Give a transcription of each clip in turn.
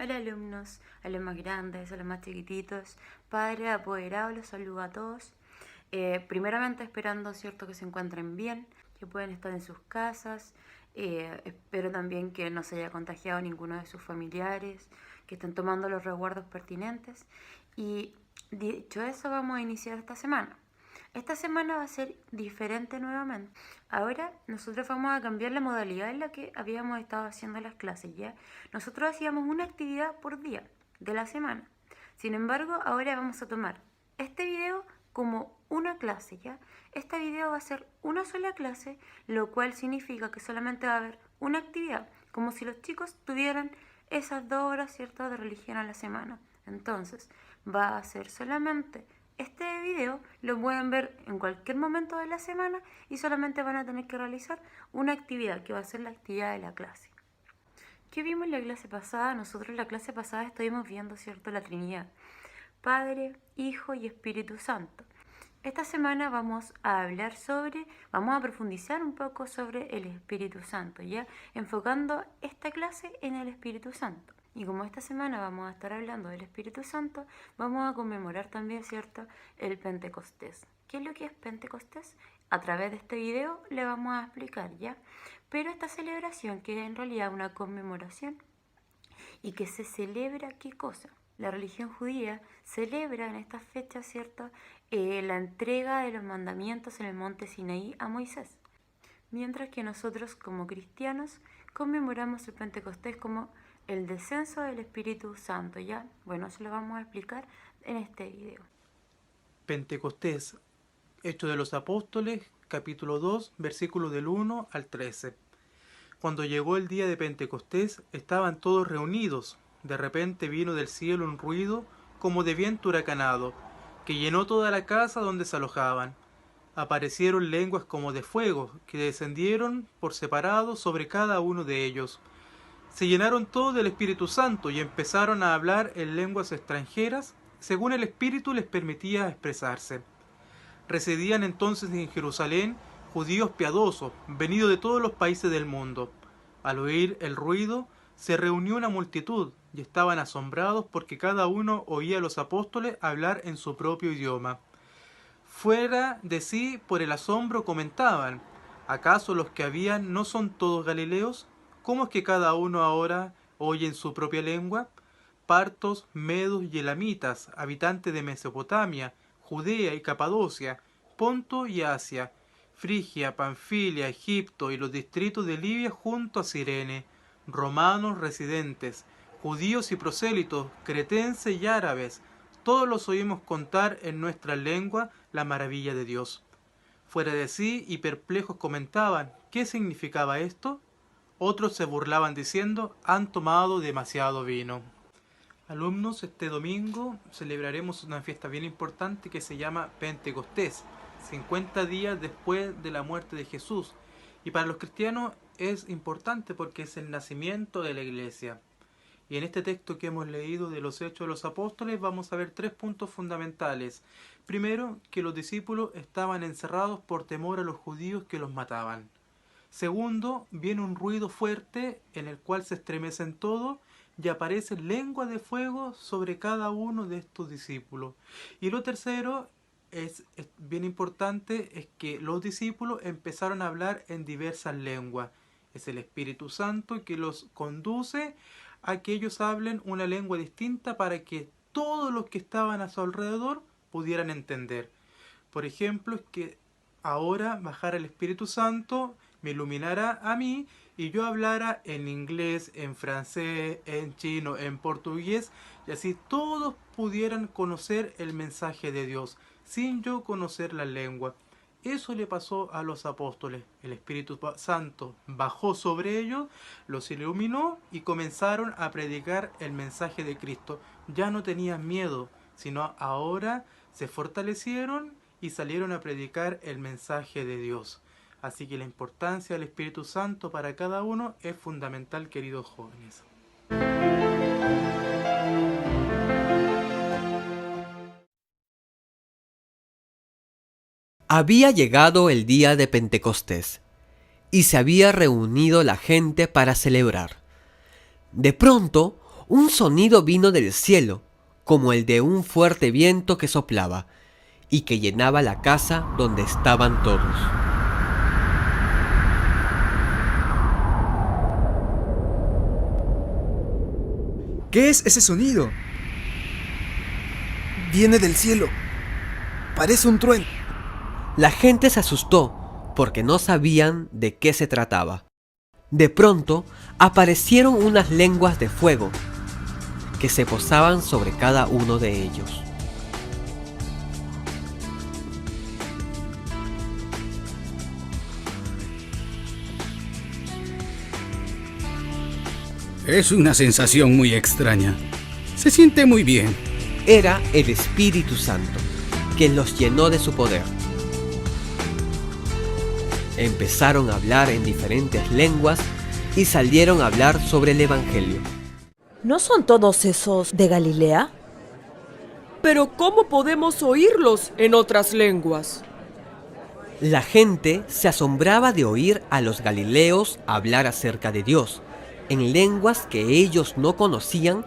Hola alumnos, a los más grandes, a los más chiquititos, padre apoderado, los saludo a todos. Primeramente esperando, cierto, que se encuentren bien, que pueden estar en sus casas. Espero también que no se haya contagiado ninguno de sus familiares, que estén tomando los resguardos pertinentes. Y dicho eso, vamos a iniciar esta semana. Esta semana va a ser diferente nuevamente. Ahora nosotros vamos a cambiar la modalidad en la que habíamos estado haciendo las clases, ¿ya? Nosotros hacíamos una actividad por día de la semana. Sin embargo, ahora vamos a tomar este video como una clase, ¿ya? Este video va a ser una sola clase, lo cual significa que solamente va a haber una actividad, como si los chicos tuvieran esas 2 horas, ¿cierto?, de religión a la semana. Entonces, va a ser solamente este video, lo pueden ver en cualquier momento de la semana y solamente van a tener que realizar una actividad, que va a ser la actividad de la clase. ¿Qué vimos en la clase pasada? Nosotros en la clase pasada estuvimos viendo, ¿cierto?, la Trinidad, Padre, Hijo y Espíritu Santo. Esta semana vamos a profundizar un poco sobre el Espíritu Santo, ya enfocando esta clase en el Espíritu Santo. Y como esta semana vamos a estar hablando del Espíritu Santo, vamos a conmemorar también, ¿cierto?, el Pentecostés. ¿Qué es lo que es Pentecostés? A través de este video le vamos a explicar, ¿ya? Pero esta celebración, que es en realidad una conmemoración, y que se celebra, ¿qué cosa? La religión judía celebra en estas fechas, ¿cierto?, la entrega de los mandamientos en el monte Sinaí a Moisés. Mientras que nosotros, como cristianos, conmemoramos el Pentecostés como el descenso del Espíritu Santo, ¿ya? Bueno, eso lo vamos a explicar en este video. Pentecostés, Hechos de los Apóstoles, capítulo 2, versículos del 1 al 13. Cuando llegó el día de Pentecostés, estaban todos reunidos. De repente vino del cielo un ruido como de viento huracanado, que llenó toda la casa donde se alojaban. Aparecieron lenguas como de fuego, que descendieron por separado sobre cada uno de ellos. Se llenaron todos del Espíritu Santo y empezaron a hablar en lenguas extranjeras, según el Espíritu les permitía expresarse. Residían entonces en Jerusalén judíos piadosos, venidos de todos los países del mundo. Al oír el ruido, se reunió una multitud y estaban asombrados porque cada uno oía a los apóstoles hablar en su propio idioma. Fuera de sí por el asombro comentaban: ¿acaso los que habían no son todos galileos? ¿Cómo es que cada uno ahora oye en su propia lengua? Partos, medos y elamitas, habitantes de Mesopotamia, Judea y Capadocia, Ponto y Asia, Frigia, Panfilia, Egipto y los distritos de Libia junto a Cirene, romanos residentes, judíos y prosélitos, cretenses y árabes, todos los oímos contar en nuestra lengua la maravilla de Dios. Fuera de sí y perplejos comentaban: ¿qué significaba esto? Otros se burlaban diciendo: han tomado demasiado vino. Alumnos, este domingo celebraremos una fiesta bien importante que se llama Pentecostés, 50 días después de la muerte de Jesús. Y para los cristianos es importante porque es el nacimiento de la iglesia. Y en este texto que hemos leído de los Hechos de los Apóstoles vamos a ver 3 puntos fundamentales. Primero, que los discípulos estaban encerrados por temor a los judíos que los mataban. Segundo, viene un ruido fuerte en el cual se estremecen todos y aparecen lenguas de fuego sobre cada uno de estos discípulos. Y lo tercero es bien importante, es que los discípulos empezaron a hablar en diversas lenguas. Es el Espíritu Santo que los conduce a que ellos hablen una lengua distinta para que todos los que estaban a su alrededor pudieran entender. Por ejemplo, es que ahora bajara el Espíritu Santo, me iluminara a mí y yo hablara en inglés, en francés, en chino, en portugués, y así todos pudieran conocer el mensaje de Dios sin yo conocer la lengua. Eso le pasó a los apóstoles. El Espíritu Santo bajó sobre ellos, los iluminó y comenzaron a predicar el mensaje de Cristo. Ya no tenían miedo, sino ahora se fortalecieron y salieron a predicar el mensaje de Dios. Así que la importancia del Espíritu Santo para cada uno es fundamental, queridos jóvenes. Había llegado el día de Pentecostés y se había reunido la gente para celebrar. De pronto, un sonido vino del cielo, como el de un fuerte viento que soplaba, y que llenaba la casa donde estaban todos. ¿Qué es ese sonido? Viene del cielo. Parece un trueno. La gente se asustó porque no sabían de qué se trataba. De pronto aparecieron unas lenguas de fuego que se posaban sobre cada uno de ellos. Es una sensación muy extraña. Se siente muy bien. Era el Espíritu Santo, quien los llenó de su poder. Empezaron a hablar en diferentes lenguas y salieron a hablar sobre el Evangelio. ¿No son todos esos de Galilea? Pero ¿cómo podemos oírlos en otras lenguas? La gente se asombraba de oír a los galileos hablar acerca de Dios, en lenguas que ellos no conocían,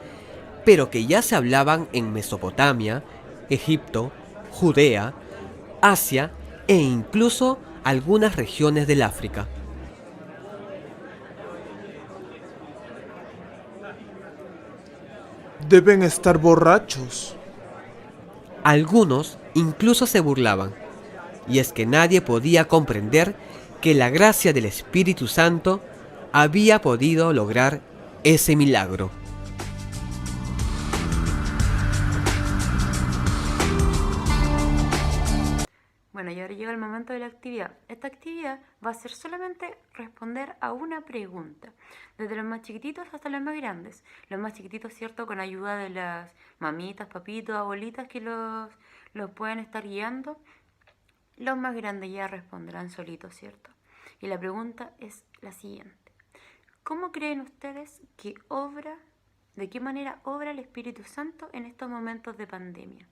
pero que ya se hablaban en Mesopotamia, Egipto, Judea, Asia e incluso algunas regiones del África. Deben estar borrachos. Algunos incluso se burlaban, y es que nadie podía comprender que la gracia del Espíritu Santo había podido lograr ese milagro. Bueno, y ahora llega el momento de la actividad. Esta actividad va a ser solamente responder a una pregunta, desde los más chiquititos hasta los más grandes. Los más chiquititos, ¿cierto?, con ayuda de las mamitas, papitos, abuelitas que los pueden estar guiando. Los más grandes ya responderán solitos, ¿cierto? Y la pregunta es la siguiente. ¿Cómo creen ustedes que de qué manera obra el Espíritu Santo en estos momentos de pandemia?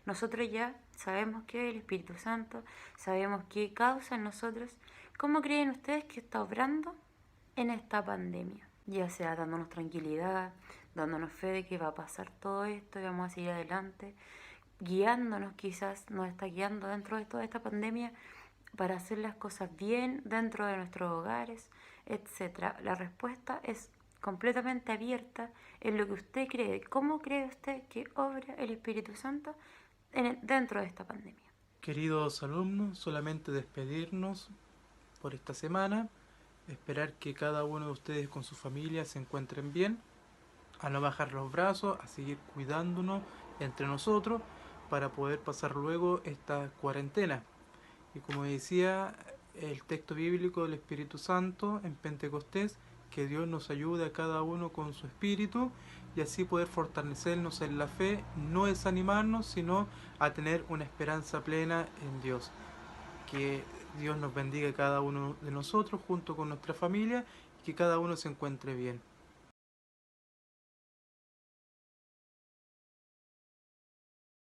Nosotros ya sabemos qué es el Espíritu Santo, sabemos qué causa en nosotros. ¿Cómo creen ustedes que está obrando en esta pandemia? Ya sea dándonos tranquilidad, dándonos fe de que va a pasar todo esto y vamos a seguir adelante, guiándonos, quizás nos está guiando dentro de toda esta pandemia para hacer las cosas bien dentro de nuestros hogares, etc. La respuesta es completamente abierta en lo que usted cree. ¿Cómo cree usted que obra el Espíritu Santo dentro de esta pandemia? Queridos alumnos, solamente despedirnos por esta semana, esperar que cada uno de ustedes con su familia se encuentren bien, a no bajar los brazos, a seguir cuidándonos entre nosotros para poder pasar luego esta cuarentena. Y como decía el texto bíblico del Espíritu Santo en Pentecostés, que Dios nos ayude a cada uno con su espíritu y así poder fortalecernos en la fe, no desanimarnos, sino a tener una esperanza plena en Dios. Que Dios nos bendiga a cada uno de nosotros junto con nuestra familia y que cada uno se encuentre bien.